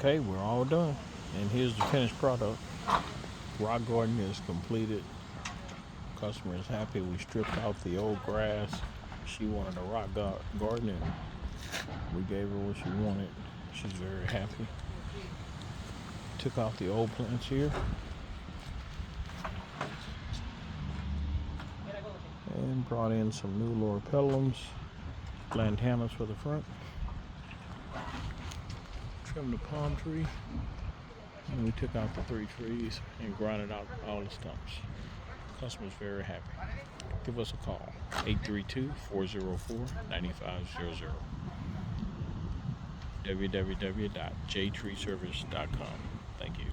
Okay, we're all done. And here's the finished product. Rock garden is completed. Customer is happy. We stripped out the old grass. She wanted a garden and we gave her what she wanted. She's very happy. Took out the old plants here and brought in some new loropetalums, lantanas for the front. Trimmed the palm tree. And we took out the 3 trees and grinded out all the stumps. Customer's very happy. Give us a call, 832-404-9500. www.jtreeservice.com. Thank you.